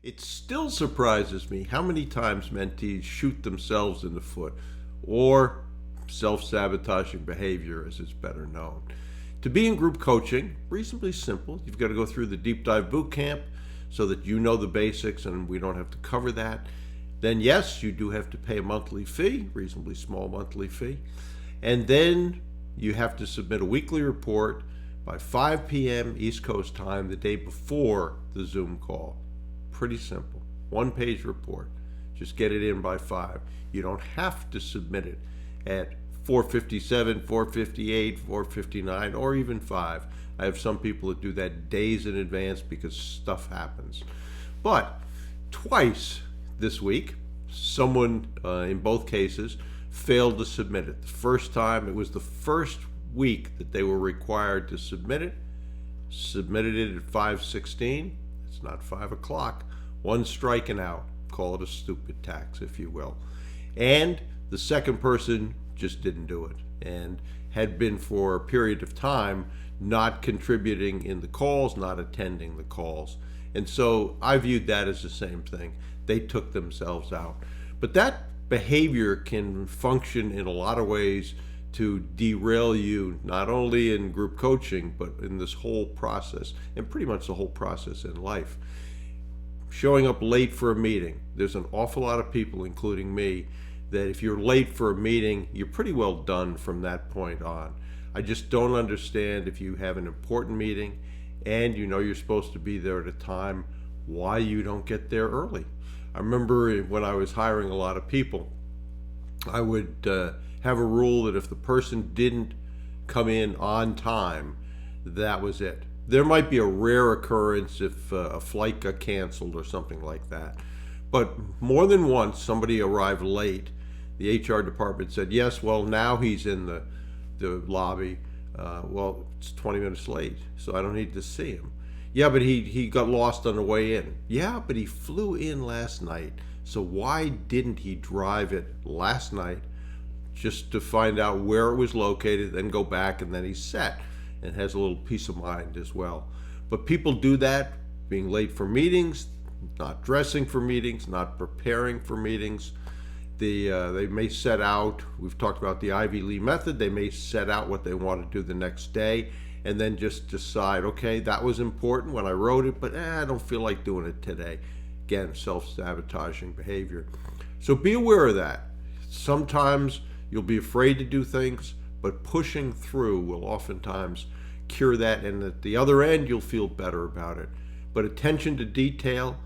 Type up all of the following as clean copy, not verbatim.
It still surprises me how many times mentees shoot themselves in the foot, or self-sabotaging behavior as it's better known. To be in group coaching, reasonably simple. You've got to go through the deep dive boot camp so that you know the basics and we don't have to cover that. Then yes, you do have to pay a monthly fee, reasonably small monthly fee. And then you have to submit a weekly report by 5 p.m. East Coast time the day before the Zoom call. Pretty simple. One-page report. Just get it in by 5. You don't have to submit it at 4:57, 4:58, 4:59, or even 5. I have some people that do that days in advance because stuff happens. But twice this week, someone in both cases failed to submit it. The first time, it was the first week that they were required to submit it. Submitted it at 5:16. It's not 5 o'clock. One striking out. Call it a stupid tax, if you will. And the second person just didn't do it and had been for a period of time not contributing in the calls, not attending the calls. And so I viewed that as the same thing. They took themselves out. But that behavior can function in a lot of ways to derail you, not only in group coaching, but in this whole process, and pretty much the whole process in life. Showing up late for a meeting. There's an awful lot of people, including me, that if you're late for a meeting, you're pretty well done from that point on. I just don't understand, if you have an important meeting and you know you're supposed to be there at a time, why you don't get there early. I remember when I was hiring a lot of people, I would have a rule that if the person didn't come in on time, that was it. There might be a rare occurrence if a flight got canceled or something like that. But more than once, somebody arrived late. The HR department said, yes, well, now he's in the lobby. Well, it's 20 minutes late, so I don't need to see him. Yeah, but he got lost on the way in. Yeah, but he flew in last night. So why didn't he drive it last night just to find out where it was located, then go back, and then he's set and has a little peace of mind as well. But people do that, being late for meetings, not dressing for meetings, not preparing for meetings. They may set out, we've talked about the Ivy Lee method, they may set out what they want to do the next day and then just decide, okay, that was important when I wrote it, but I don't feel like doing it today. Again, self-sabotaging behavior. So be aware of that. Sometimes you'll be afraid to do things, but pushing through will oftentimes cure that, and at the other end, you'll feel better about it. But attention to detail,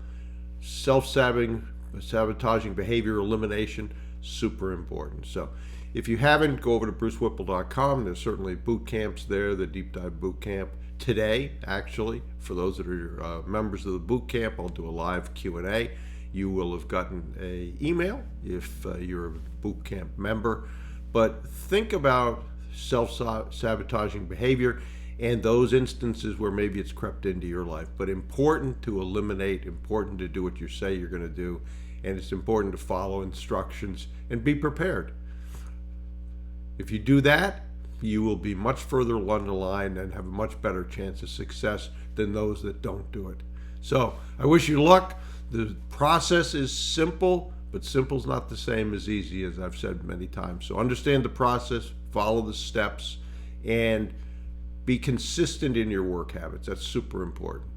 self-sabotaging behavior elimination, super important. So if you haven't, go over to brucewhipple.com. There's certainly boot camps there, the deep dive boot camp. Today, actually, for those that are members of the boot camp, I'll do a live Q&A. You will have gotten an email if you're a boot camp member. But think about self-sabotaging behavior and those instances where maybe it's crept into your life. But important to eliminate, important to do what you say you're going to do, and it's important to follow instructions and be prepared. If you do that, you will be much further along the line and have a much better chance of success than those that don't do it. So I wish you luck. The process is simple, but simple's not the same as easy, as I've said many times. So understand the process, follow the steps, and be consistent in your work habits. That's super important.